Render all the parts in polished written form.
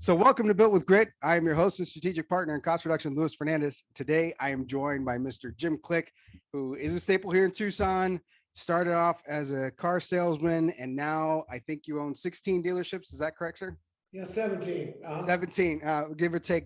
So welcome to Built with Grit. I am your host and strategic partner in cost reduction, Luis Fernandez. Today, I am joined by Mr. Jim Click, who is a staple here in Tucson, started off as a car salesman, and now I think you own 16 dealerships. Is that correct, sir? Yeah, 17. 17, give or take.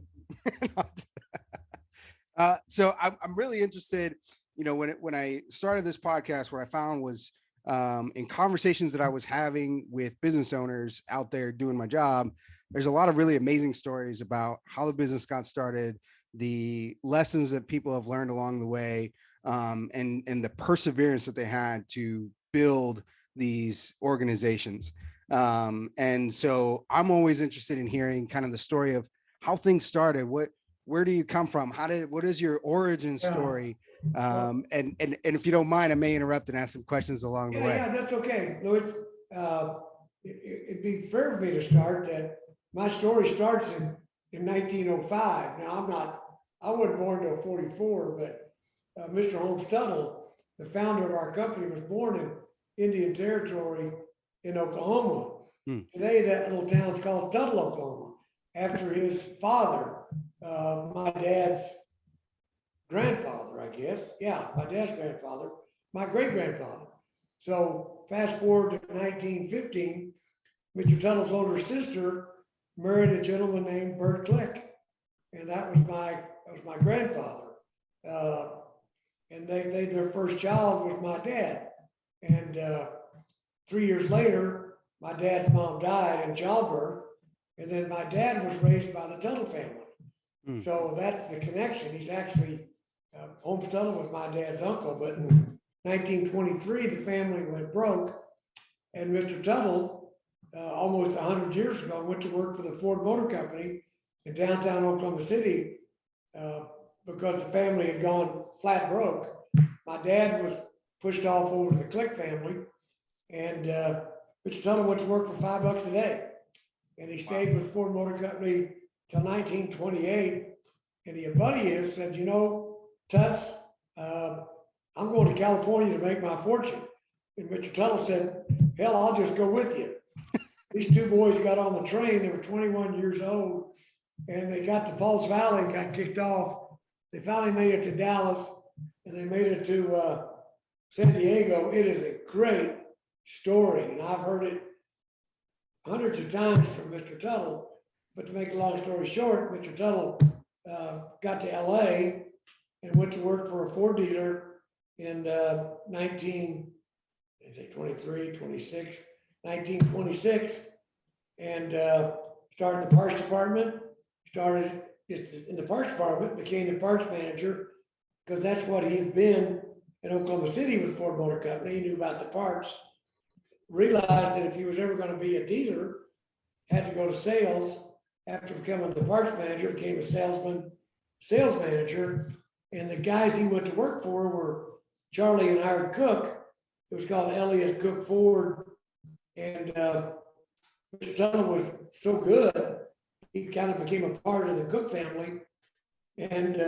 So I'm really interested, when I started this podcast, what I found was in conversations that I was having with business owners out there doing my job, there's a lot of really amazing stories about how the business got started, the lessons that people have learned along the way, and the perseverance that they had to build these organizations. And so I'm always interested in hearing kind of the story of how things started. Where do you come from? What is your origin story? And if you don't mind, I may interrupt and ask some questions along the way. Yeah, that's okay, Louis. It'd be fair for me to start that my story starts in 1905. Now, I wasn't born until 44, but Mr. Holmes Tuttle, the founder of our company, was born in Indian Territory in Oklahoma. Today, that little town's called Tuttle, Oklahoma, after his father, my dad's grandfather, I guess. Yeah, my dad's grandfather, my great-grandfather. So fast forward to 1915, Mr. Tuttle's older sister married a gentleman named Bert Click, and that was my grandfather. And their first child was my dad. And 3 years later, my dad's mom died in childbirth, and then my dad was raised by the Tuttle family. So that's the connection. He's actually, Holmes Tuttle was my dad's uncle, but in 1923, the family went broke, and Mr. Tuttle, almost 100 years ago, went to work for the Ford Motor Company in downtown Oklahoma City because the family had gone flat broke. My dad was pushed off over to the Click family, and Mr. Tuttle went to work for $5 a day, and he stayed with Ford Motor Company till 1928. And the buddy is said, Tuts, I'm going to California to make my fortune. And Mr. Tuttle said, hell, I'll just go with you. These two boys got on the train. They were 21 years old, and they got to Pauls Valley and got kicked off. They finally made it to Dallas, and they made it to San Diego. It is a great story, and I've heard it hundreds of times from Mr. Tuttle. But to make a long story short, Mr. Tuttle got to LA and went to work for a Ford dealer in 1926, and started the parts department, started in the parts department, became the parts manager, because that's what he had been in Oklahoma City with Ford Motor Company. He knew about the parts, realized that if he was ever going to be a dealer, had to go to sales. After becoming the parts manager, became a sales manager, and the guys he went to work for were Charlie and Howard Cook. It was called Elliott Cook Ford, and Mr. Tuttle was so good, he kind of became a part of the Cook family. And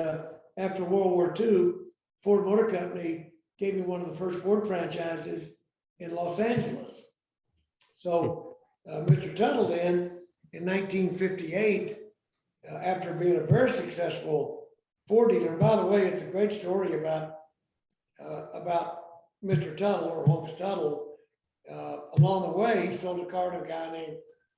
after World War II, Ford Motor Company gave me one of the first Ford franchises in Los Angeles. So Mr. Tuttle then, in 1958, after being a very successful Ford dealer, and by the way, it's a great story about Mr. Tuttle, or Holmes Tuttle. Along the way, he sold a car to a guy named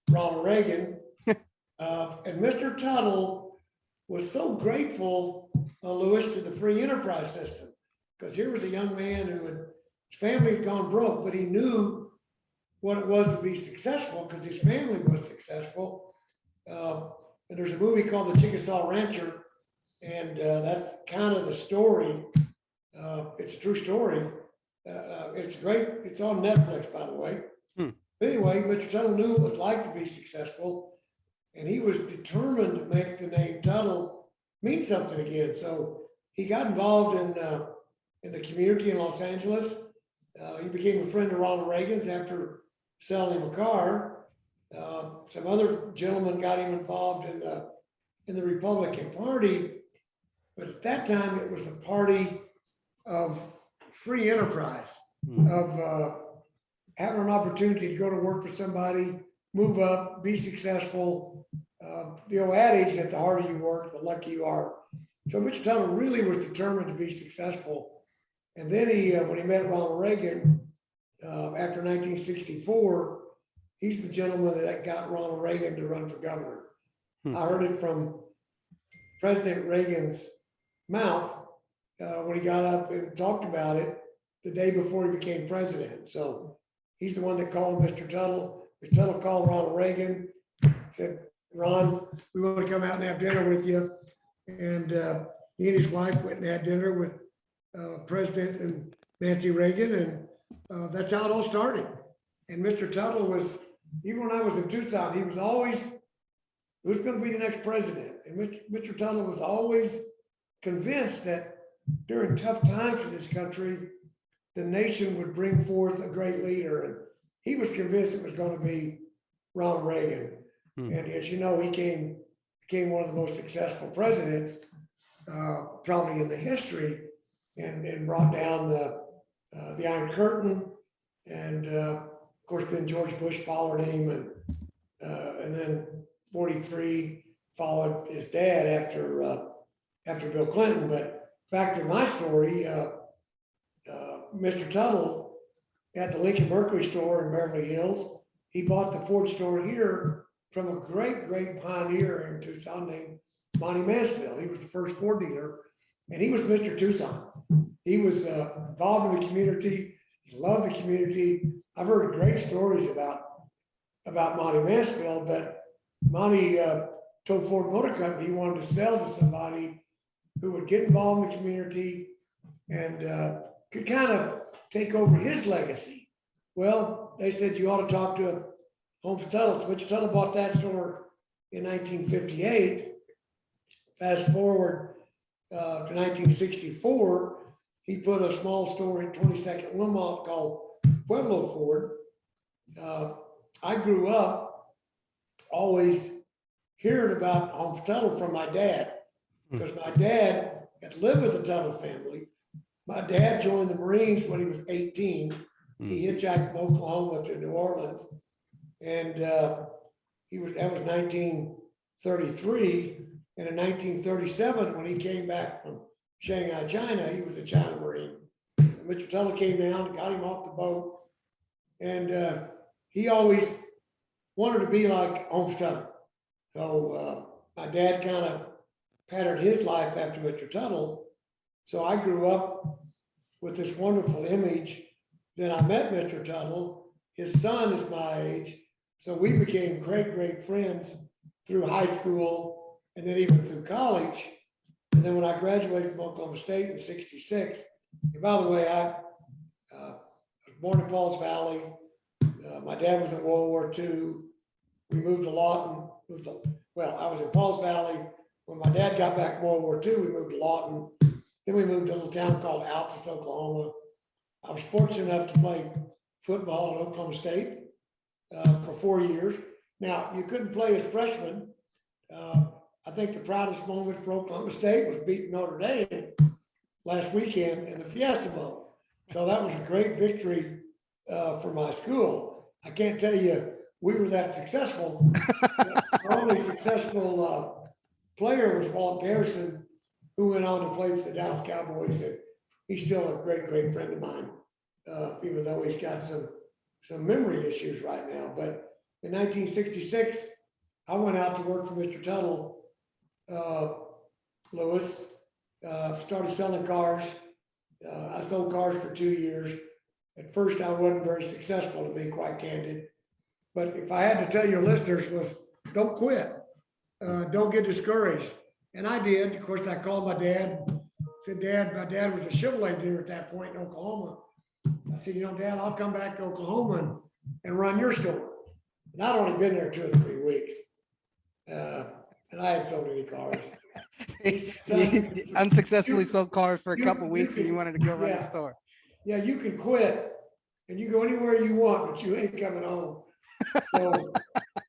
Ronald Reagan. And Mr. Tuttle was so grateful, Louis, to the free enterprise system, because here was a young man his family had gone broke, but he knew what it was to be successful because his family was successful. And there's a movie called The Chickasaw Rancher, and that's kind of the story. It's a true story. It's great. It's on Netflix, by the way. But anyway, Mr. Tuttle knew what it was like to be successful, and he was determined to make the name Tuttle mean something again. So he got involved in the community in Los Angeles. He became a friend of Ronald Reagan's after selling him a car. Some other gentlemen got him involved in the Republican Party, but at that time it was the party of free enterprise, of having an opportunity to go to work for somebody, move up, be successful, the old adage that the harder you work, the luckier you are. So Mr. Tuttle really was determined to be successful. And then when he met Ronald Reagan after 1964, he's the gentleman that got Ronald Reagan to run for governor. I heard it from President Reagan's mouth when he got up and talked about it the day before he became president. So he's the one that called Mr. Tuttle. Mr. Tuttle called Ronald Reagan, said, Ron, we want to come out and have dinner with you. And he and his wife went and had dinner with President and Nancy Reagan. And that's how it all started. And Mr. Tuttle was, even when I was in Tucson, he was always, who's going to be the next president? And Mr. Tuttle was always convinced that during tough times in this country, the nation would bring forth a great leader. And he was convinced it was going to be Ronald Reagan. And as you know, he became one of the most successful presidents, probably in the history, and brought down the Iron Curtain. And of course, then George Bush followed him, and then 43 followed his dad after Bill Clinton. But back to my story, Mr. Tuttle at the Lincoln Mercury store in Beverly Hills, he bought the Ford store here from a great pioneer in Tucson named Monty Mansfield. He was the first Ford dealer, and he was Mr. Tucson. He was involved in the community. He loved the community. I've heard great stories about Monty Mansfield, but Monty told Ford Motor Company he wanted to sell to somebody who would get involved in the community and could kind of take over his legacy. Well, they said you ought to talk to Holmes Tuttle. So Mr. Tuttle bought that store in 1958. Fast forward to 1964, he put a small store in 22nd Wilmot called Pueblo Ford. I grew up always hearing about Holmes Tuttle from my dad, because my dad had lived with the Tuttle family. My dad joined the Marines when he was 18. He hitchhiked from Oklahoma to New Orleans. And that was 1933. And in 1937, when he came back from Shanghai, China, he was a China Marine. And Mr. Tuttle came down and got him off the boat. And he always wanted to be like Holmes Tuttle. So my dad kind of patterned his life after Mr. Tuttle. So I grew up with this wonderful image. Then I met Mr. Tuttle. His son is my age. So we became great friends through high school and then even through college. And then when I graduated from Oklahoma State in '66, and by the way, I was born in Pauls Valley. My dad was in World War II. We moved to Lawton. I was in Pauls Valley. When my dad got back from World War II, we moved to Lawton. Then we moved to a little town called Altus, Oklahoma. I was fortunate enough to play football at Oklahoma State for 4 years. Now, you couldn't play as freshman. I think the proudest moment for Oklahoma State was beating Notre Dame last weekend in the Fiesta Bowl. So that was a great victory for my school. I can't tell you we were that successful. Our only successful player was Walt Garrison, who went on to play for the Dallas Cowboys. And he's still a great friend of mine, even though he's got some memory issues right now. But in 1966, I went out to work for Mr. Tuttle, Lewis, started selling cars. I sold cars for 2 years. At first, I wasn't very successful, to be quite candid. But if I had to tell your listeners was, don't quit. Don't get discouraged. And I did. Of course, I called my dad, said, Dad, my dad was a Chevrolet dealer at that point in Oklahoma. I said, Dad, I'll come back to Oklahoma and run your store. And I'd only been there 2 or 3 weeks. And I hadn't sold any cars. You unsuccessfully sold cars for a couple weeks and you wanted to go run the store. Yeah, you can quit and you go anywhere you want, but you ain't coming home. So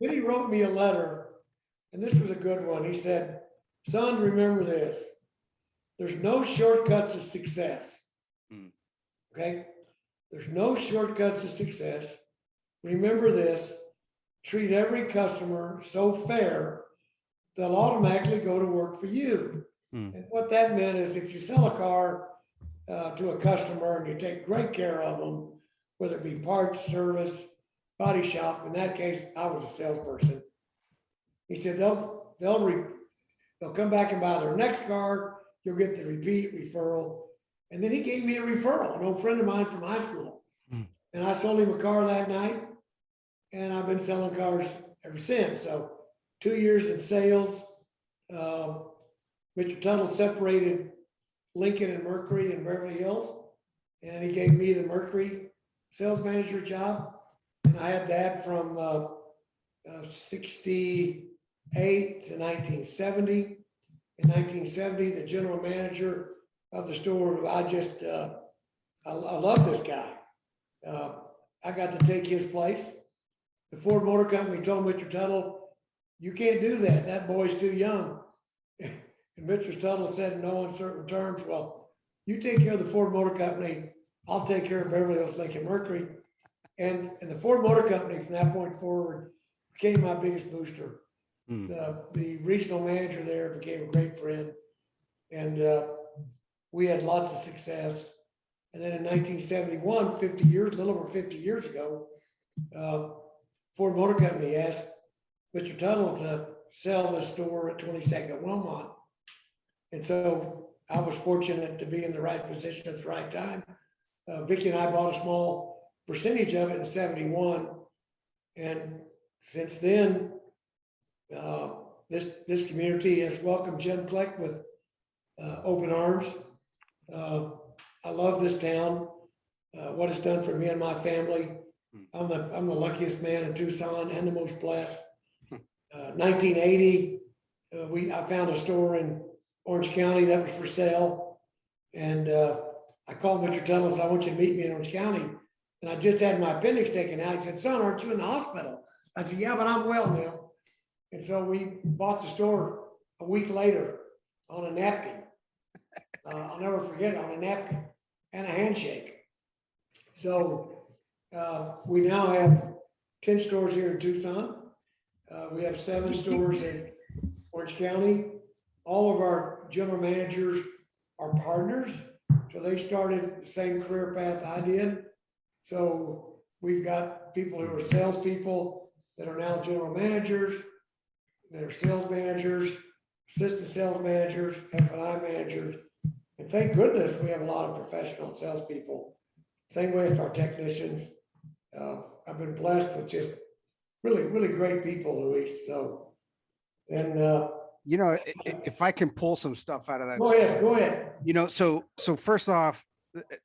then he wrote me a letter, and this was a good one. He said, son, remember this. There's no shortcuts to success. Okay? There's no shortcuts to success. Remember this. Treat every customer so fair they'll automatically go to work for you. And what that meant is if you sell a car to a customer and you take great care of them, whether it be parts, service, body shop, in that case, I was a salesperson. He said they'll come back and buy their next car. You'll get the repeat referral. And then he gave me a referral, an old friend of mine from high school. And I sold him a car that night. And I've been selling cars ever since. So 2 years in sales. Mr. Tuttle separated Lincoln and Mercury in Beverly Hills. And he gave me the Mercury sales manager job. And I had that from 68 to 1970. In 1970, the general manager of the store, who I love this guy. I got to take his place. The Ford Motor Company told Mr. Tuttle, you can't do that. That boy's too young. And Mr. Tuttle said in no uncertain terms, well, you take care of the Ford Motor Company. I'll take care of Beverly Hills Lincoln Mercury. And the Ford Motor Company from that point forward became my biggest booster. The regional manager there became a great friend. And we had lots of success. And then in 1971, a little over 50 years ago, Ford Motor Company asked Mr. Tuttle to sell the store at 22nd Wilmot. And so I was fortunate to be in the right position at the right time. Vicki and I bought a small percentage of it in 71. And since then, this community has welcomed Jim Kleck with open arms. I love this town, what it's done for me and my family. I'm the luckiest man in Tucson and the most blessed. 1980, I found a store in Orange County that was for sale. And I called Mr. Tuttle and said, I want you to meet me in Orange County. And I just had my appendix taken out. He said, son, aren't you in the hospital? I said, yeah, but I'm well now. And so we bought the store a week later on a napkin. I'll never forget it, on a napkin and a handshake. So we now have 10 stores here in Tucson. We have 7 stores in Orange County. All of our general managers are partners. So they started the same career path I did. So we've got people who are salespeople that are now general managers, that are sales managers, assistant sales managers, F&I managers. And thank goodness we have a lot of professional salespeople. Same way with our technicians. I've been blessed with just really, really great people, Luis. So, and if I can pull some stuff out of that. Go ahead. So first off,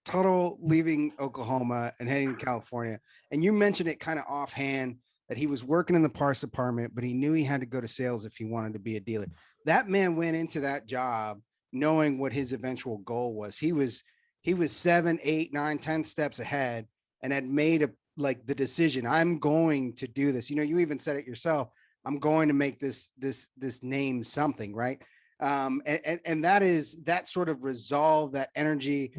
Tuttle leaving Oklahoma and heading to California, and you mentioned it kind of offhand that he was working in the parts department, but he knew he had to go to sales if he wanted to be a dealer. That man went into that job knowing what his eventual goal was. He was 7, 8, 9, 10 steps ahead and had made the decision. I'm going to do this. You even said it yourself. I'm going to make this name something, right? And that sort of resolve, that energy.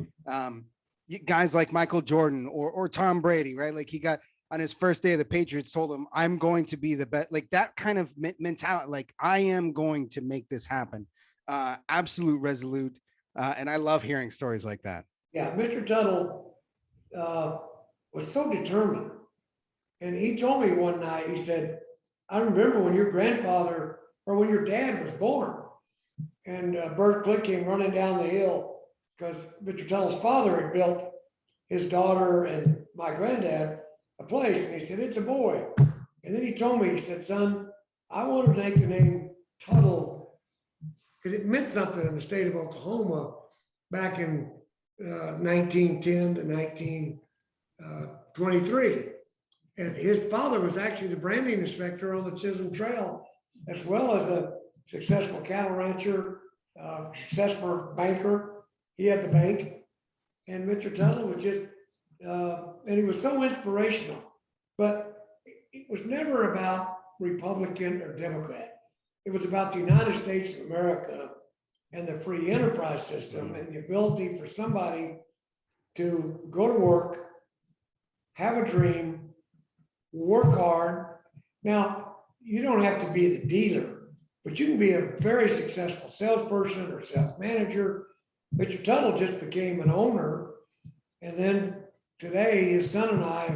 Guys like Michael Jordan or Tom Brady, right? Like he got on his first day of the Patriots, told him, I'm going to be the best. Like that kind of mentality, like I am going to make this happen. Absolute resolute. And I love hearing stories like that. Yeah, Mr. Tuttle was so determined. And he told me one night, he said, I remember when your grandfather or when your dad was born. And Bert Click came running down the hill because Mr. Tuttle's father had built his daughter and my granddad a place. And he said, it's a boy. And then he told me, he said, son, I want to make the name Tuttle because it meant something in the state of Oklahoma back in 1910 to 1923. And his father was actually the branding inspector on the Chisholm Trail, as well as a successful cattle rancher, successful banker. He had the bank. And Mr. Tuttle was just, and he was so inspirational. But it was never about Republican or Democrat. It was about the United States of America and the free enterprise system and the ability for somebody to go to work, have a dream, work hard. Now, you don't have to be the dealer But you can be a very successful salesperson or sales manager. Mr. Tuttle just became an owner. And then today, his son and I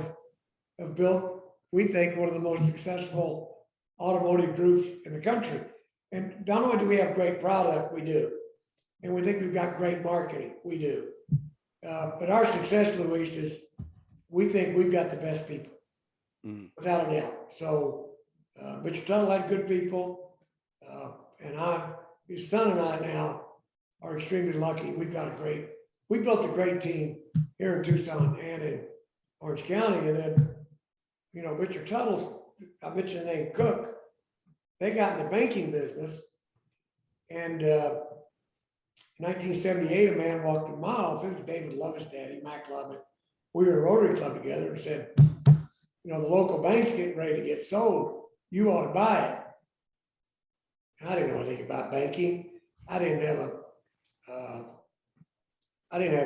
have built, we think, one of the most successful automotive groups in the country. And not only do we have great product, we do. And we think we've got great marketing, we do. But our success, Luis, is we think we've got the best people, without a doubt. So, Mr. Tuttle had good people. His son and I now are extremely lucky. We built a great team here in Tucson and in Orange County. And then, Mr. Tuttle's, I mentioned the name Cook, they got in the banking business. And in 1978, a man walked in my office. It was David Love's daddy, Mac Love. We were in a Rotary Club together and said, the local bank's getting ready to get sold. You ought to buy it. And I didn't know anything about banking. I didn't have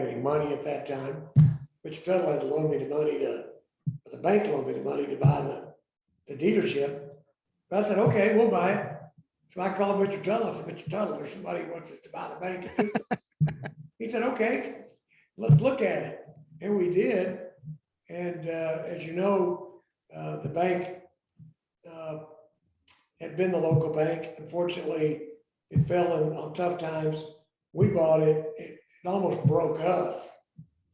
any money at that time. Mr. Tuttle had to loan me the money the bank loaned me the money to buy the dealership. But I said, okay, we'll buy it. So I called Mr. Tuttle. I said, Mr. Tuttle, there's somebody who wants us to buy the bank. He said, okay, let's look at it. And we did. And as you know, the bank had been the local bank. Unfortunately, it fell on tough times. We bought it. It almost broke us.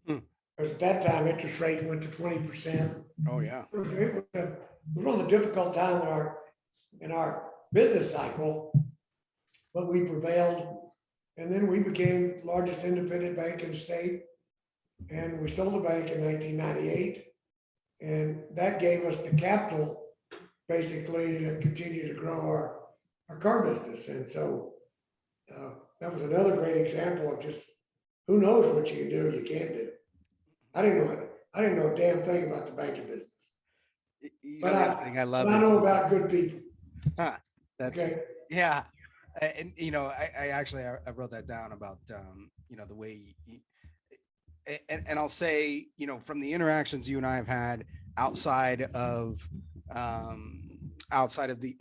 Because at that time, interest rate went to 20%. Oh, yeah. It was one of the difficult times in our business cycle, but we prevailed. And then we became the largest independent bank in the state. And we sold the bank in 1998. And that gave us the capital, basically, to continue to grow our car business. And so that was another great example of just who knows what you can do or you can't do. I didn't know a damn thing about the banking business. But I love I know about good people. That's okay. Yeah. And I actually wrote that down about the way and I'll say, from the interactions you and I have had outside of the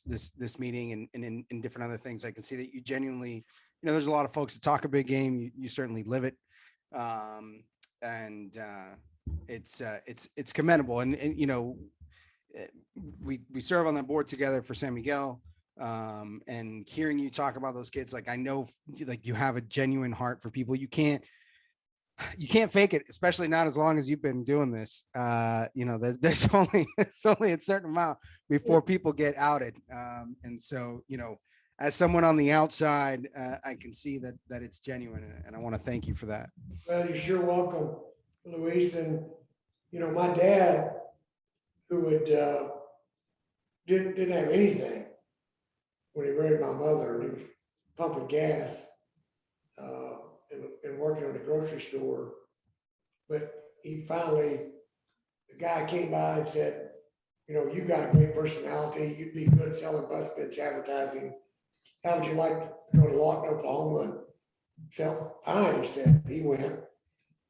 this meeting and in different other things, I can see that you genuinely, there's a lot of folks that talk a big game. You certainly live it. It's commendable. And we serve on that board together for San Miguel. And hearing you talk about those kids, like, I know, like, you have a genuine heart for people. You can't fake it, especially not as long as you've been doing this. There's only a certain amount before people get outed. And so, as someone on the outside, I can see that it's genuine, and I want to thank you for that. Well, you're sure welcome, Luis. And my dad, who didn't have anything when he married my mother, and he was pumping gas and working on a grocery store. But the guy came by and said, you've got a great personality. You'd be good selling bus bench advertising. How would you like to go to Lawton, Oklahoma and sell? Fine, he said. He went.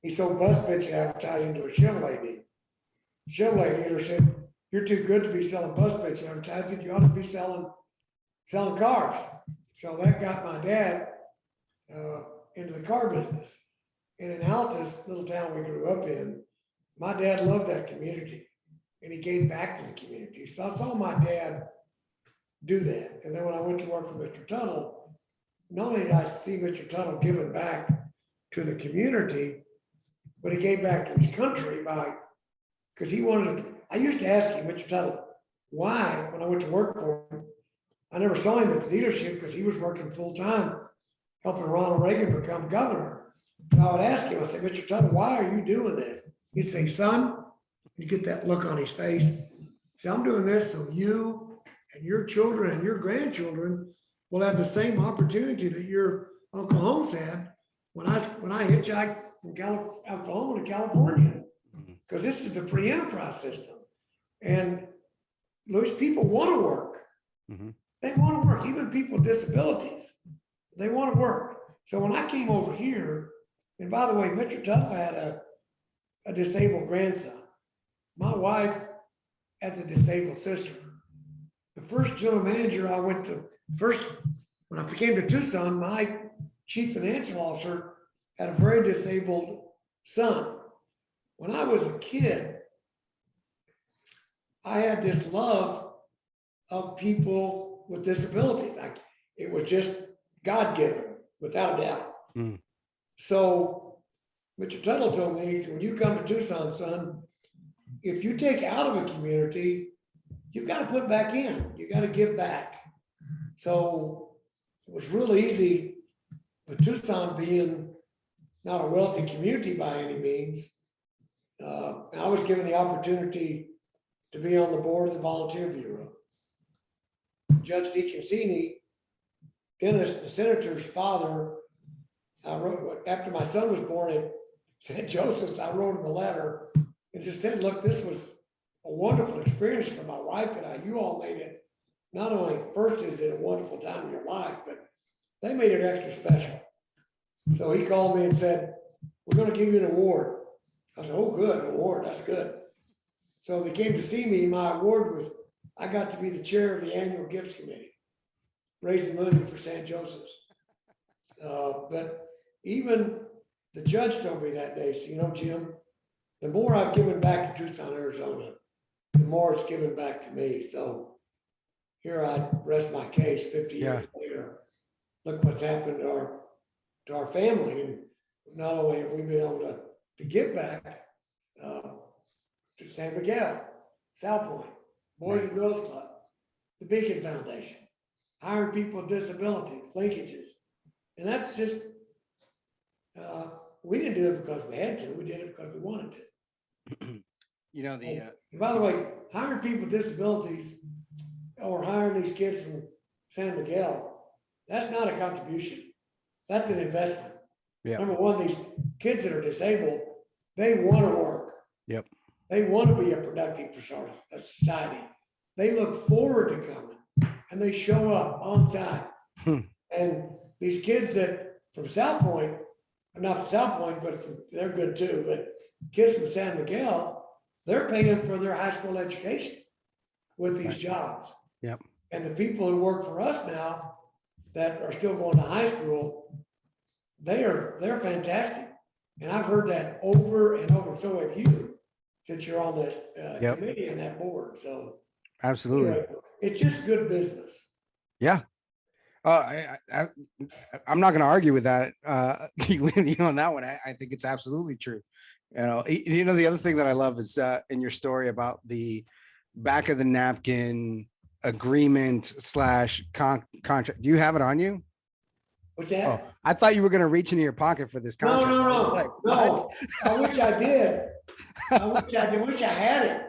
He sold bus bench advertising to a Chevrolet dealer. The Chevrolet dealer said, you're too good to be selling bus bench advertising. You ought to be selling cars. So that got my dad into the car business. And in Altus, little town we grew up in, my dad loved that community, and he gave back to the community. So I saw my dad do that. And then when I went to work for Mr. Tuttle, not only did I see Mr. Tuttle giving back to the community, but he gave back to his country because he wanted to. I used to ask him, Mr. Tuttle, why, when I went to work for him, I never saw him at the dealership because he was working full time, helping Ronald Reagan become governor. So I would ask him, I said, Mr. Tuttle, why are you doing this? He'd say, son, you get that look on his face. Say, I'm doing this so you and your children and your grandchildren will have the same opportunity that your Uncle Holmes had when I hitchhiked from Oklahoma to California. Because this is the free enterprise system. And Louis, people want to work. Mm-hmm. They want to work, even people with disabilities. They want to work. So when I came over here, and by the way, Mr. Tuttle had a disabled grandson. My wife has a disabled sister. the first general manager I went to, when I came to Tucson, my chief financial officer had a very disabled son. When I was a kid, I had this love of people with disabilities. It was just God-given, without a doubt. Mm. So Mr. Tuttle told me, when you come to Tucson, son, if you take out of a community, you've got to put back in. You got to give back. So it was real easy with Tucson being not a wealthy community by any means. I was given the opportunity to be on the board of the Volunteer Bureau. Judge DeConcini, Dennis, the senator's father, I wrote, after my son was born at St. Joseph's, I wrote him a letter and just said, look, this was a wonderful experience for my wife and I. You all made it, not only first is it a wonderful time in your life, but they made it extra special. So he called me and said, we're going to give you an award. I said, oh, good, an award, that's good. So they came to see me. My award was, I got to be the chair of the annual gifts committee, raising money for St. Joseph's. But even the judge told me that day, so, Jim, the more I've given back to Tucson, Arizona, the more it's given back to me. So here I rest my case 50 years later. Look what's happened to our family. And not only have we been able to give back to San Miguel, South Point, Boys and Girls Club, the Beacon Foundation, hiring people with disabilities, linkages. And that's just, we didn't do it because we had to, we did it because we wanted to. And by the way, hiring people with disabilities or hiring these kids from San Miguel, that's not a contribution. That's an investment. Yeah. Number one, these kids that are disabled, they want to work. Yep. They want to be a productive part of society. They look forward to coming and they show up on time. And these kids that from South Point, not from South Point, but they're good too, but kids from San Miguel, they're paying for their high school education with these jobs. Yep. And the people who work for us now that are still going to high school, they're fantastic. And I've heard that over and over. So have you, since you're on the committee and that board. So absolutely, it's just good business. Yeah. I'm not going to argue with that. With you on that one. I think it's absolutely true. The other thing that I love is in your story about the back of the napkin agreement / contract. Do you have it on you? What's that? Oh, I thought you were going to reach into your pocket for this contract. No. I wish I did. I wish I had it.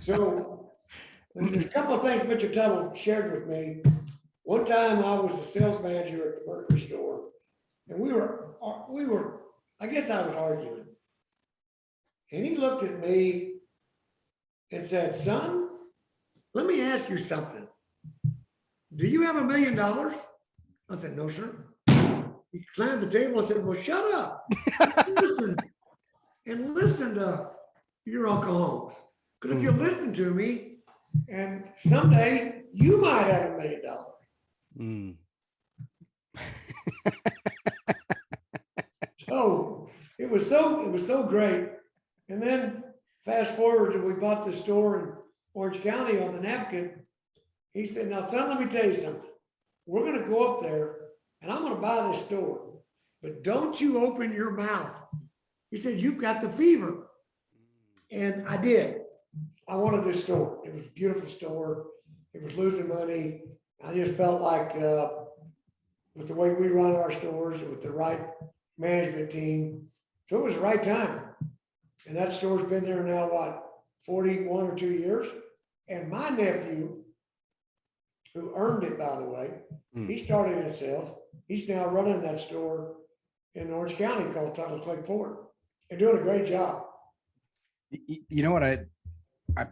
So there's a couple of things Mr. Tuttle shared with me. One time I was the sales manager at the Mercury store, and we were, I guess I was arguing. And he looked at me and said, son, let me ask you something. Do you have $1 million? I said, no, sir. He slammed the table and said, well, shut up. listen to your Uncle Holmes. Because if you listen to me, and someday you might have $1 million. So it was so great. And then fast forward to we bought the store in Orange County on the napkin. He said, now son, let me tell you something. We're going to go up there and I'm going to buy this store, but don't you open your mouth. He said, you've got the fever. And I did. I wanted this store. It was a beautiful store. It was losing money. I just felt like with the way we run our stores, with the right management team. So it was the right time. And that store's been there now, 41 or 2 years. And my nephew, who earned it, by the way, he started in sales. He's now running that store in Orange County called Title Click Ford. They're doing a great job. You know what I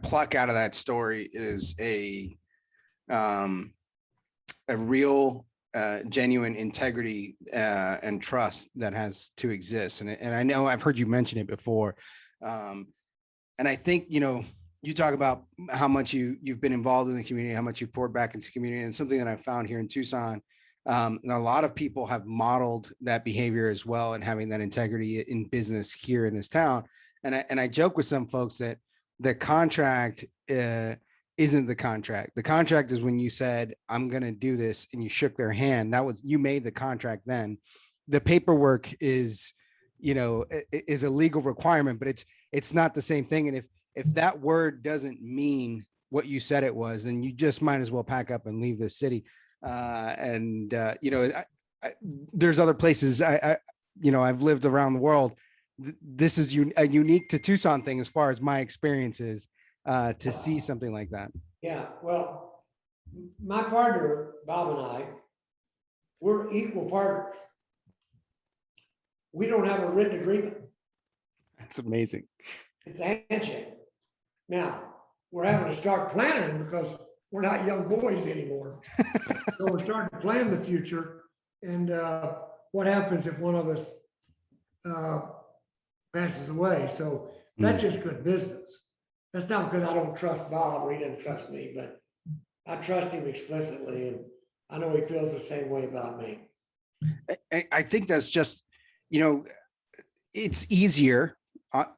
pluck out of that story is a real genuine integrity and trust that has to exist. And I know I've heard you mention it before. And I think, you talk about how much you've been involved in the community, how much you poured back into the community, and something that I found here in Tucson. And a lot of people have modeled that behavior as well, and having that integrity in business here in this town. And I joke with some folks that the contract isn't the contract. The contract is when you said, "I'm going to do this," and you shook their hand. That was, you made the contract then. The paperwork is, is a legal requirement, but it's not the same thing. And if that word doesn't mean what you said it was, then you just might as well pack up and leave the city. There's other places I've lived around the world. This is a unique to Tucson thing as far as my experience is, to see something like that. Yeah, well, my partner, Bob, and I, we're equal partners. We don't have a written agreement. That's amazing. It's a handshake. Now, we're having to start planning because we're not young boys anymore. So we're starting to plan the future. And what happens if one of us passes away? So that's just good business. That's not because I don't trust Bob or he didn't trust me, but I trust him explicitly. And I know he feels the same way about me. I think that's just, it's easier,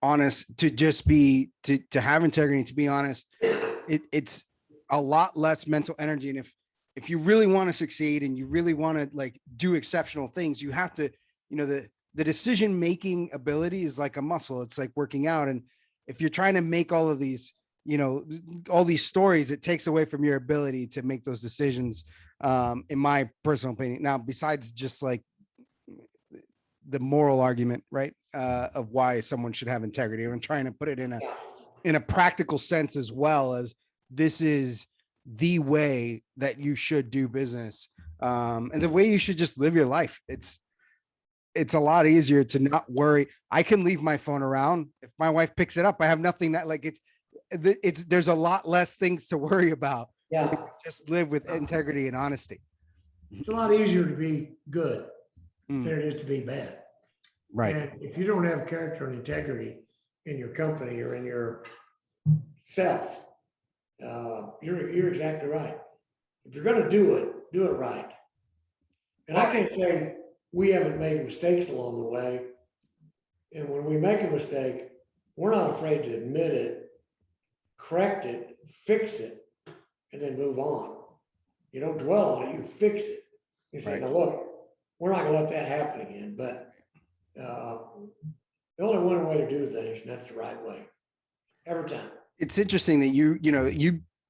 honest, to just be, to have integrity, to be honest. It's a lot less mental energy. And if you really want to succeed and you really want to do exceptional things, you have to, the decision-making ability is like a muscle. It's like working out. And if you're trying to make all of these, all these stories, it takes away from your ability to make those decisions, in my personal opinion. Now, besides just the moral argument, right, of why someone should have integrity, I'm trying to put it in a practical sense as well, as this is the way that you should do business, and the way you should just live your life. It's a lot easier to not worry. I can leave my phone around. If my wife picks it up, I have nothing that there's a lot less things to worry about. Yeah. Just live with integrity and honesty. It's a lot easier to be good than it is to be bad. Right. And if you don't have character and integrity in your company or in your self, you're exactly right. If you're going to do it right. And I can say we haven't made mistakes along the way. And when we make a mistake, we're not afraid to admit it, correct it, fix it, and then move on. You don't dwell on it, you fix it. You say, now look, we're not going to let that happen again. But the only one way to do things, and that's the right way, every time. It's interesting that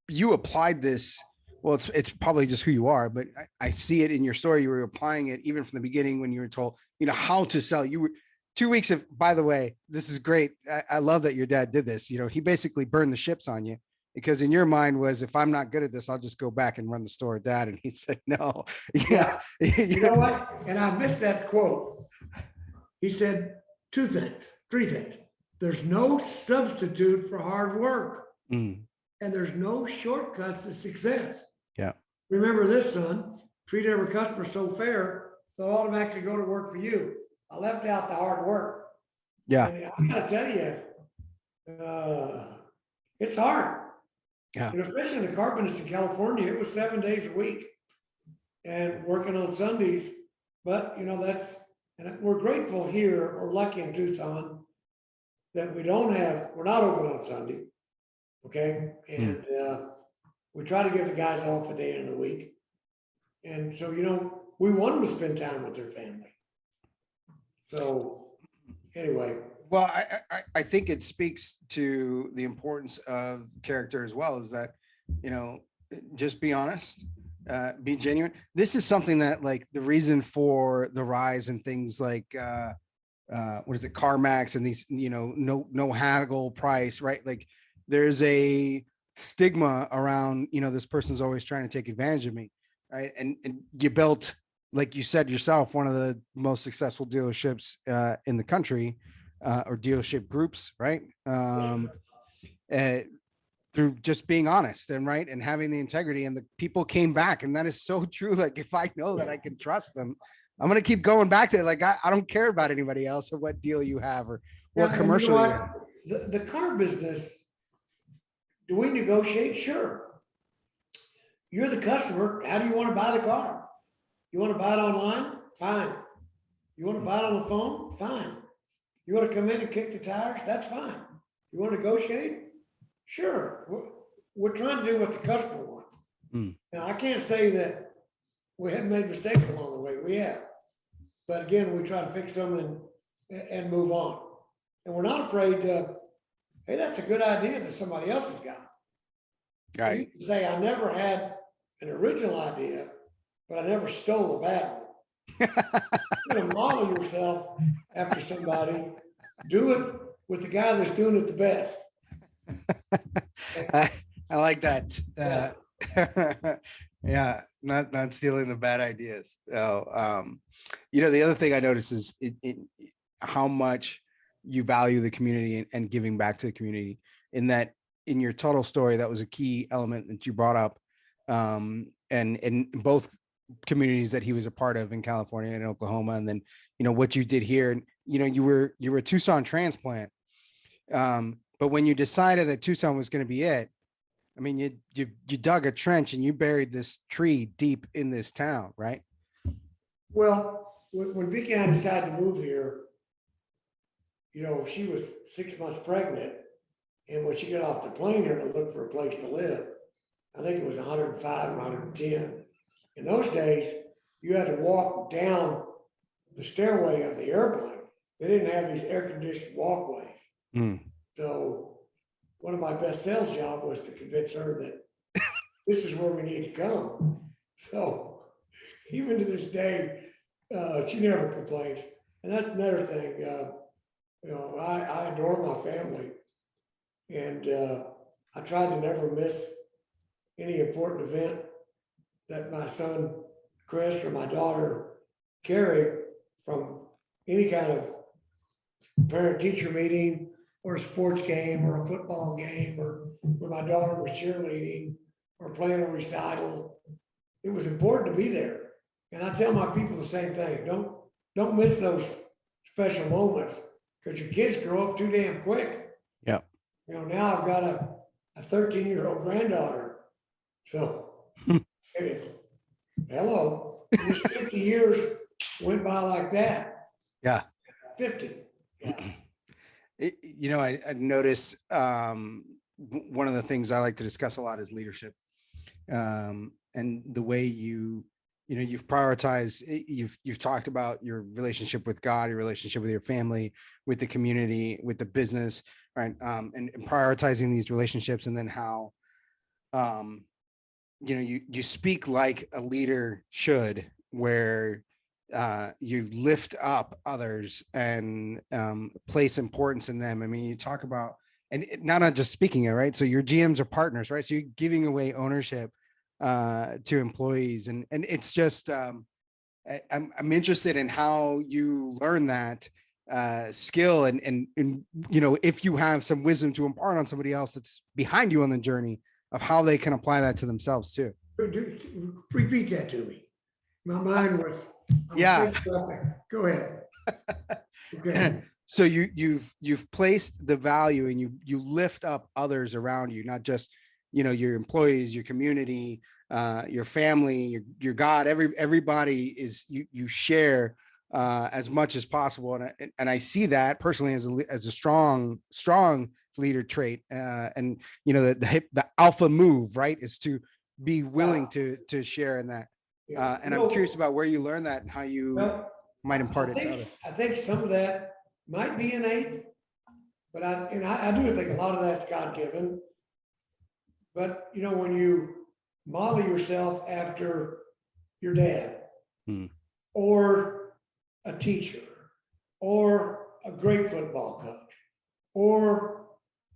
you applied this. Well, it's probably just who you are, but I see it in your story. You were applying it even from the beginning when you were told, how to sell. You were 2 weeks of, by the way, this is great. I love that your dad did this. He basically burned the ships on you, because in your mind was, if I'm not good at this, I'll just go back and run the store, Dad. And he said, no. Yeah. You know what? And I missed that quote. He said three things. There's no substitute for hard work. And there's no shortcuts to success. Yeah. Remember this, son. Treat every customer so fair, they'll automatically go to work for you. I left out the hard work. Yeah. And I gotta tell you, it's hard. Yeah. Especially in the car business in California, it was 7 days a week and working on Sundays. But and we're grateful here, or lucky in Tucson, that we're not open on Sunday. Okay. And we try to give the guys off a day in the week. And so, we want them to spend time with their family. So anyway. Well, I think it speaks to the importance of character as well, is that, just be honest, be genuine. This is something that, the reason for the rise in things like, what is it, CarMax, and these, no haggle price, right? There's a stigma around, this person's always trying to take advantage of me, right? And you built, like you said yourself, one of the most successful dealerships in the country, or dealership groups, right? Through just being honest and having the integrity, and the people came back, and that is so true. If I know that I can trust them, I'm going to keep going back to it. I don't care about anybody else or what deal you have or what commercial you have. The car business Do we negotiate? Sure. You're the customer. How do you want to buy the car? You want to buy it online? Fine. You want to buy it on the phone? Fine. You want to come in and kick the tires? That's fine. You want to negotiate? Sure. We're trying to do what the customer wants. Now, I can't say that we haven't made mistakes along the way. We have. But again, we try to fix them and move on. And we're not afraid to, hey, that's a good idea that somebody else has got. Right. You can say, I never had an original idea, but I never stole a bad one. You're going to model yourself after somebody. Do it with the guy that's doing it the best. I like that. Yeah, not stealing the bad ideas. So, the other thing I noticed is how much you value the community and giving back to the community. In that, in your total story, that was a key element that you brought up. And in both communities that he was a part of in California and Oklahoma, and then what you did here, and you were a Tucson transplant. But when you decided that Tucson was going to be it, I mean, you dug a trench and you buried this tree deep in this town, right? Well, when Vicky and I decided to move here, she was 6 months pregnant, and when she got off the plane here to look for a place to live, I think it was 105 or 110. In those days, you had to walk down the stairway of the airplane. They didn't have these air-conditioned walkways. So one of my best sales jobs was to convince her that this is where we need to come. So even to this day, she never complains. And that's another thing. I adore my family, and I try to never miss any important event that my son Chris or my daughter Carrie, from any kind of parent-teacher meeting or a sports game or a football game, or where my daughter was cheerleading or playing a recital. It was important to be there. And I tell my people the same thing. Don't miss those special moments, because your kids grow up too damn quick. Yeah. Now I've got a 13-year-old granddaughter. So, hey, hello. Just 50 years went by like that. Yeah. 50. Yeah. I notice one of the things I like to discuss a lot is leadership, and the way you've prioritized. You've talked about your relationship with God, your relationship with your family, with the community, with the business, right? And prioritizing these relationships, and then how you speak like a leader should, where you lift up others and place importance in them. I mean, you talk about, and not just speaking it, right? So your GMs are partners, right? So you're giving away ownership to employees, and it's just I'm interested in how you learn that skill, and if you have some wisdom to impart on somebody else that's behind you on the journey, of how they can apply that to themselves too. Repeat that to me. My mind was. Yeah. Go ahead. Okay. So you've placed the value, and you lift up others around you, not just your employees, your community, your family, your God. Everybody is you share as much as possible, and I see that personally as a strong leader trait. And the alpha move, right, is to be willing to share in that. And I'm curious about where you learned that and how you might impart it to others. I think some of that might be innate, but I do think a lot of that's God-given. But when you model yourself after your dad, or a teacher, or a great football coach, or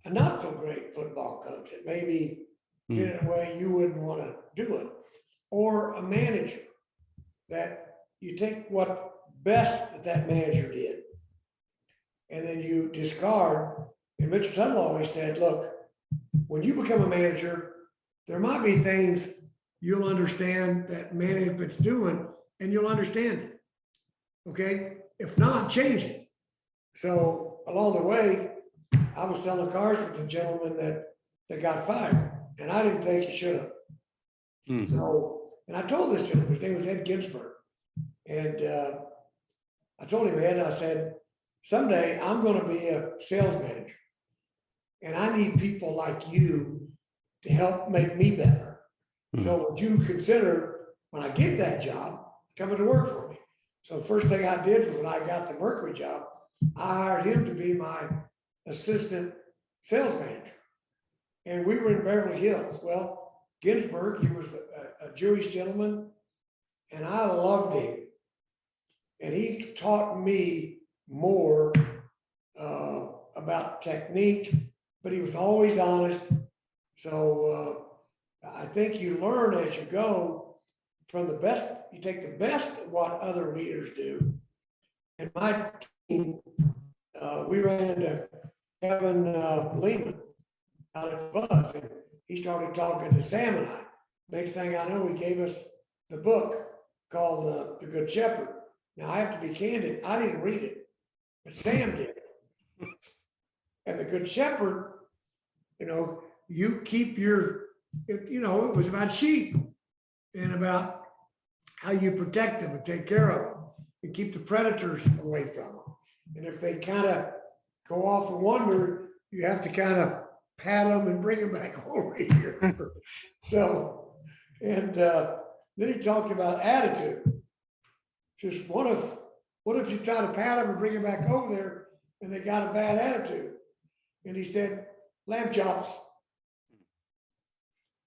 a not so great football coach that maybe did it in a way you wouldn't want to do it, or a manager, that you take what best that manager did, and then you discard. And Mr. Tuttle always said, look, when you become a manager, there might be things you'll understand that management's doing, and you'll understand it. Okay? If not, change it. So along the way, I was selling cars with a gentleman that that got fired. And I didn't think he should have. Mm-hmm. So, and I told this gentleman, his name was Ed Ginsburg. And I told him, Ed, I said, someday I'm going to be a sales manager. And I need people like you to help make me better. Mm-hmm. So would you consider, when I get that job, coming to work for me? So the first thing I did was when I got the Mercury job, I hired him to be my assistant sales manager. And we were in Beverly Hills. Well, Ginsburg, he was a Jewish gentleman, and I loved him. And he taught me more about technique, but he was always honest. So I think you learn as you go from the best. You take the best of what other leaders do. And my team, we ran into Kevin Lehman out at Buzz, and he started talking to Sam and I. Next thing I know, he gave us the book called The Good Shepherd. Now I have to be candid, I didn't read it, but Sam did. And The Good Shepherd, you keep it was about sheep and about how you protect them and take care of them and keep the predators away from them. And if they kind of go off and wander, you have to kind of pat them and bring them back over here. So, and then he talked about attitude. Just what if you try to pat them and bring them back over there and they got a bad attitude? And he said, lamb chops.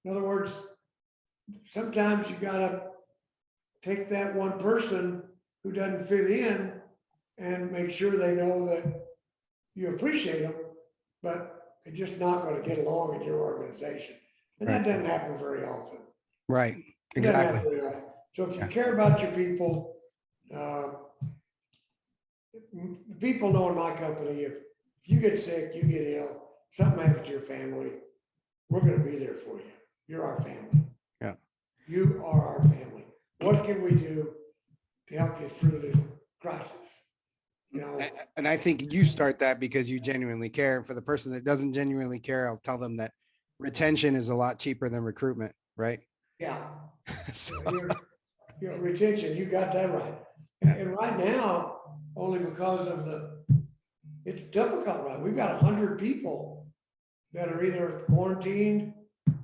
In other words, sometimes you got to take that one person who doesn't fit in and make sure they know that you appreciate them, but they're just not going to get along in your organization. And that doesn't happen very often. Right. Exactly. So if you care about your people, people know in my company, if you get sick, you get ill, something happens to your family, we're going to be there for you. You're our family. Yeah. You are our family. What can we do to help you through this crisis? And I think you start that because you genuinely care. For the person that doesn't genuinely care, I'll tell them that retention is a lot cheaper than recruitment, right? Yeah. So. Retention, you got that right. And right now, only because of it's difficult, right? We've got 100 people that are either quarantined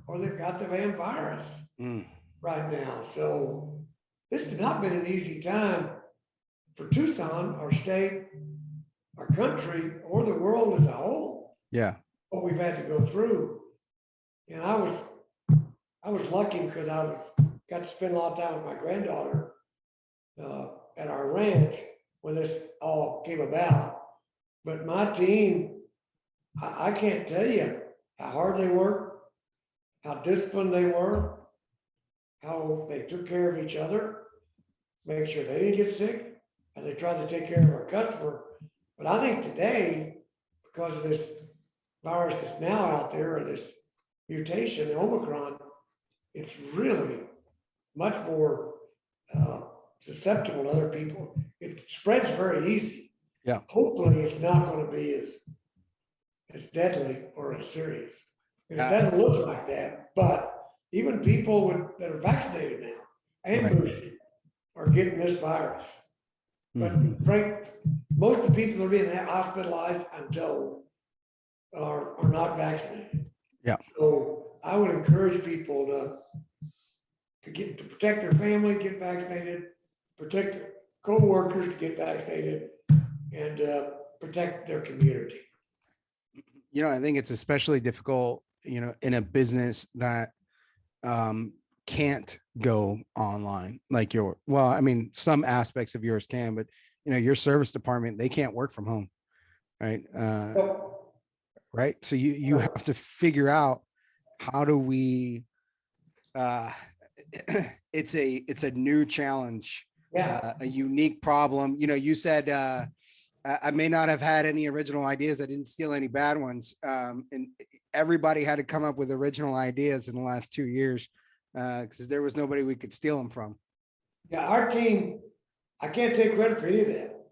or they've got the van virus right now. So this has not been an easy time for Tucson, our state, our country, or the world as a whole. Yeah. What we've had to go through. And I was lucky because I got to spend a lot of time with my granddaughter at our ranch when this all came about. But my team, I can't tell you how hard they worked, how disciplined they were, how they took care of each other, make sure they didn't get sick, and they tried to take care of our customer. But I think today, because of this virus that's now out there, or this mutation, the Omicron, it's really much more susceptible to other people. It spreads very easy. Yeah. Hopefully it's not going to be as deadly or as serious. And it doesn't look like that, but even people that are vaccinated now and boosted are getting this virus. But Frank, most of the people that are being hospitalized, I'm told, are not vaccinated. Yeah. So I would encourage people to protect their family, get vaccinated, protect their co-workers to get vaccinated, and protect their community. I think it's especially difficult, in a business that can't go online like some aspects of yours can, but your service department, they can't work from home. Right. Right. So you have to figure out how do we, it's a new challenge, a unique problem. You said, I may not have had any original ideas. I didn't steal any bad ones. And everybody had to come up with original ideas in the last 2 years because there was nobody we could steal them from. Yeah, our team, I can't take credit for any of that.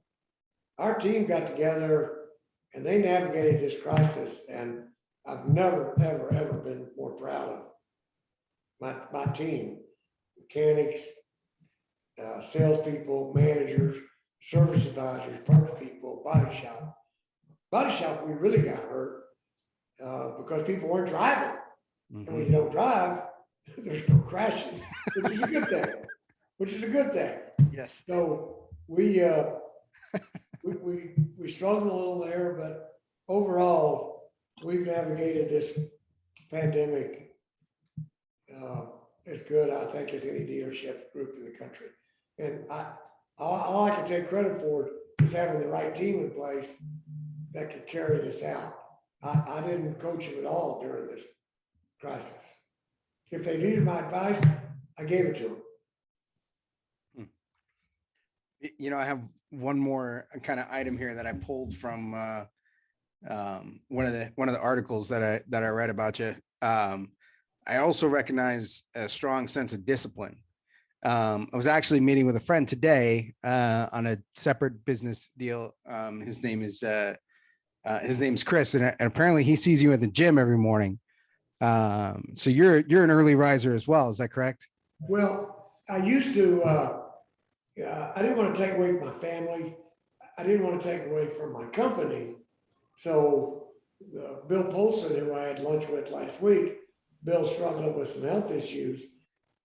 Our team got together and they navigated this crisis. And I've never, ever, ever been more proud of my team, mechanics, salespeople, managers, service advisors, parts people, body shop. Body shop, we really got hurt because people weren't driving. And when you don't drive, there's no crashes, which is a good thing. Which is a good thing. Yes. So we struggled a little there, but overall, we've navigated this pandemic as good, I think, as any dealership group in the country. And all I can take credit for is having the right team in place that could carry this out. I didn't coach them at all during this crisis. If they needed my advice, I gave it to them. You know, I have one more kind of item here that I pulled from one of the articles that I read about you. I also recognize a strong sense of discipline. I was actually meeting with a friend today on a separate business deal. His name's Chris, and apparently he sees you at the gym every morning. So you're an early riser as well. Is that correct? Well, I used to. I didn't want to take away from my family. I didn't want to take away from my company. So Bill Polson, who I had lunch with last week, Bill's struggling with some health issues.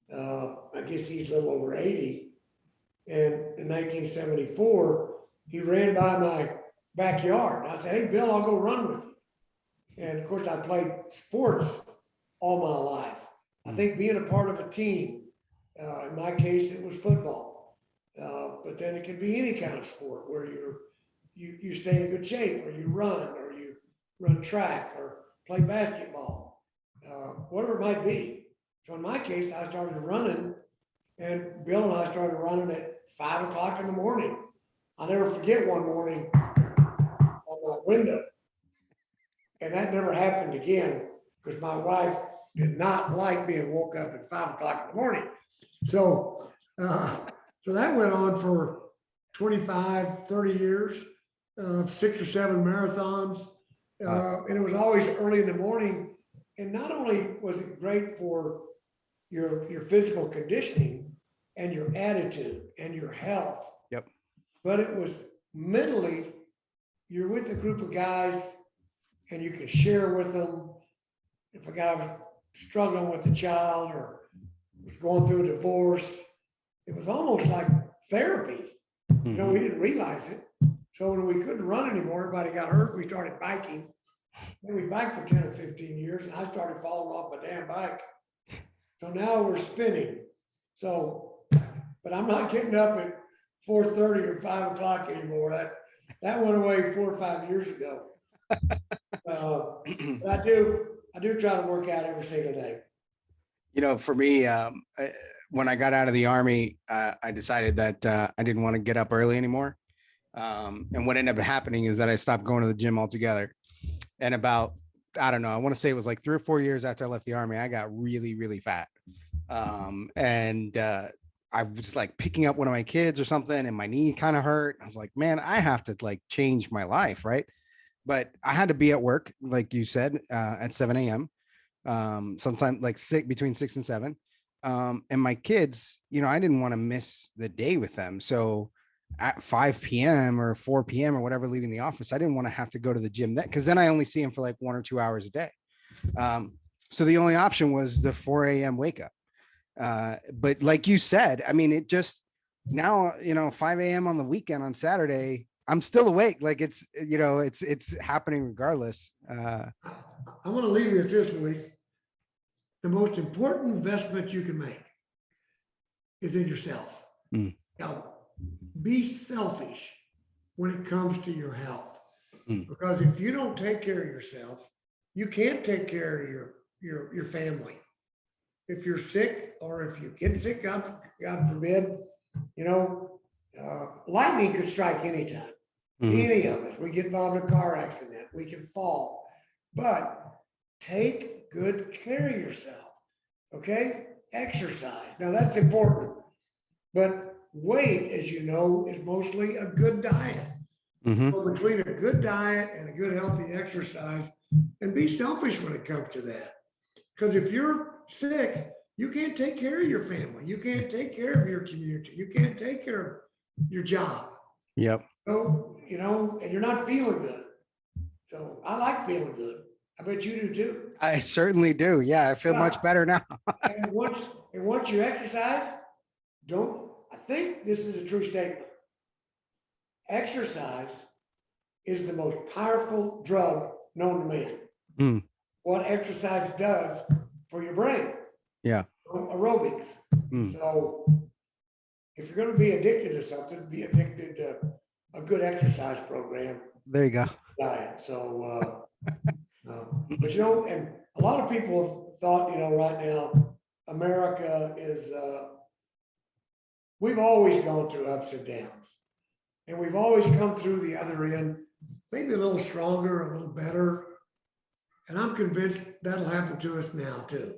I guess he's a little over 80. And in 1974, he ran by my backyard. And I said, "Hey, Bill, I'll go run with you." And of course, I played sports all my life. I think being a part of a team, in my case, it was football. But then it can be any kind of sport where you stay in good shape, or you run track, or play basketball, whatever it might be. So in my case, I started running, and Bill and I started running at 5 o'clock in the morning. I'll never forget one morning on my window. And that never happened again because my wife did not like being woke up at 5 o'clock in the morning. So that went on for 25, 30 years, 6 or 7 marathons. And it was always early in the morning. And not only was it great for your physical conditioning and your attitude and your health, Yep. but it was mentally, you're with a group of guys and you can share with them. If a guy was struggling with a child or was going through a divorce, it was almost like therapy. You know, we didn't realize it. So when we couldn't run anymore, everybody got hurt. We started biking. Then we biked for 10 or 15 years, and I started falling off my damn bike. So now we're spinning. So, but I'm not getting up at 4:30 or 5 o'clock anymore. That went away 4 or 5 years ago. But I do try to work out every single day. You know, for me, when I got out of the Army, I decided that I didn't want to get up early anymore. And what ended up happening is that I stopped going to the gym altogether. And about, I don't know, I want to say it was like 3 or 4 years after I left the Army, I got really, really fat. I was like picking up one of my kids or something, and my knee kind of hurt. I was like, man, I have to like change my life, right? But I had to be at work, like you said, at 7 a.m. Sometime like between 6 and 7. And my kids, you know, I didn't want to miss the day with them. So at 5 p.m. or 4 p.m. or whatever, leaving the office, I didn't want to have to go to the gym because then I only see them for like 1 or 2 hours a day. So the only option was the 4 a.m. wake up. But like you said, I mean, it just now, you know, 5 a.m. on the weekend on Saturday, I'm still awake. Like it's, you know, it's happening regardless. I want to leave you with this, Luis. The most important investment you can make is in yourself. Now, be selfish when it comes to your health, because if you don't take care of yourself, you can't take care of your family. If you're sick, or if you get sick, God forbid, you know, lightning could strike anytime. Any of us, we get involved in a car accident, we can fall, but take good care of yourself. Okay, exercise. Now that's important, but weight, as you know, is mostly a good diet. So between a good diet and a good healthy exercise, and be selfish when it comes to that. Because if you're sick, you can't take care of your family. You can't take care of your community. You can't take care of your job. Yep. So, and you're not feeling good. So I like feeling good. I bet you do too. I certainly do. Yeah, I feel much better now. And once you exercise, I think this is a true statement. Exercise is the most powerful drug known to man. Mm. What exercise does for your brain. Yeah. Aerobics. Mm. So if you're going to be addicted to something, be addicted to a good exercise program. There you go. Diet. So, but and a lot of people have thought, right now, America is, we've always gone through ups and downs, and we've always come through the other end, maybe a little stronger, a little better. And I'm convinced that'll happen to us now too.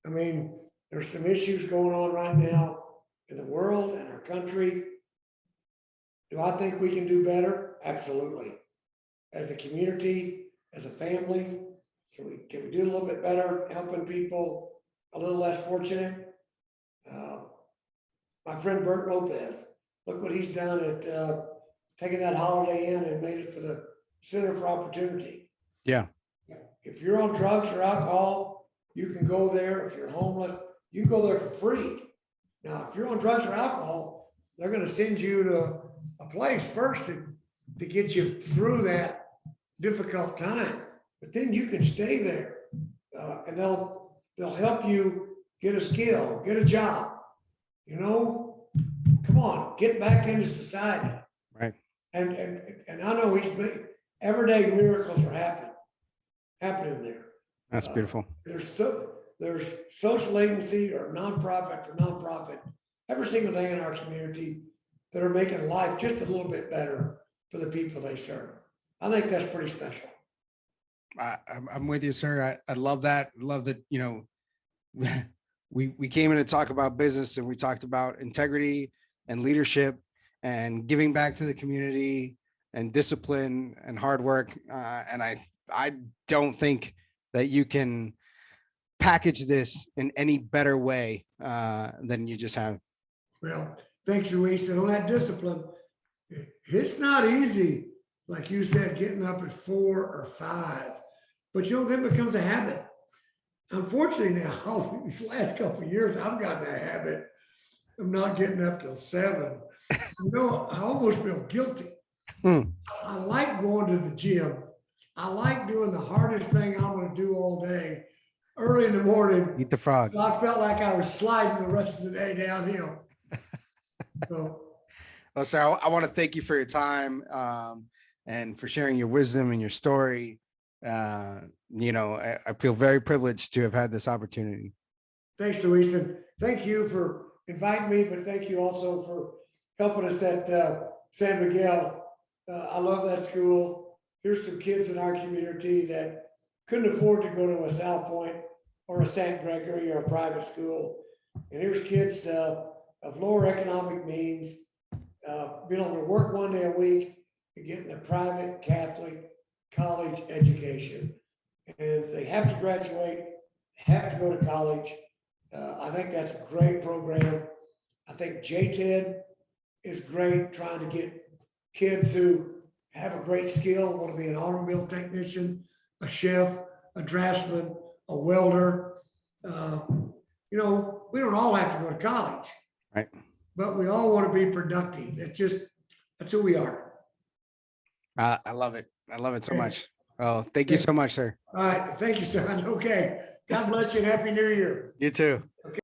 I mean, there's some issues going on right now in the world and our country. Do I think we can do better? Absolutely. As a community, as a family, can we do a little bit better helping people a little less fortunate? My friend Bert Lopez, look what he's done at taking that Holiday Inn and made it for the Center for Opportunity. Yeah. If you're on drugs or alcohol, you can go there. If you're homeless, you can go there for free. Now, if you're on drugs or alcohol, they're going to send you to a place first to get you through that difficult time. But then you can stay there, and they'll help you get a skill, get a job. Come on, get back into society. Right. And I know everyday miracles are happening there. That's beautiful. There's social agency or nonprofit for nonprofit every single day in our community that are making life just a little bit better for the people they serve. I think that's pretty special. I'm with you, sir. I love that. I love that, we came in to talk about business, and we talked about integrity and leadership and giving back to the community and discipline and hard work. And I don't think that you can package this in any better way than you just have. Well, thanks, Luis. And on that discipline, it's not easy, like you said, getting up at 4 or 5, but then becomes a habit. Unfortunately, now these last couple of years, I've gotten a habit of not getting up till 7. I almost feel guilty. I like going to the gym. I like doing the hardest thing I'm going to do all day, early in the morning. Eat the frog. So I felt like I was sliding the rest of the day downhill. So, well, sir, I want to thank you for your time and for sharing your wisdom and your story. I feel very privileged to have had this opportunity. Thanks, Luis, and thank you for inviting me, but thank you also for helping us at San Miguel. I love that school. Here's some kids in our community that couldn't afford to go to a South Point or a St. Gregory or a private school. And here's kids of lower economic means, being able to work 1 day a week and getting a private Catholic college education. And they have to graduate, have to go to college. I think that's a great program. I think JTED is great, trying to get kids who have a great skill, want to be an automobile technician, a chef, a draftsman, a welder. We don't all have to go to college, right? But we all want to be productive. That's who we are. I love it. I love it so much. Oh, thank you so much, sir. All right. Thank you, son. Okay. God bless you and Happy New Year. You too. Okay.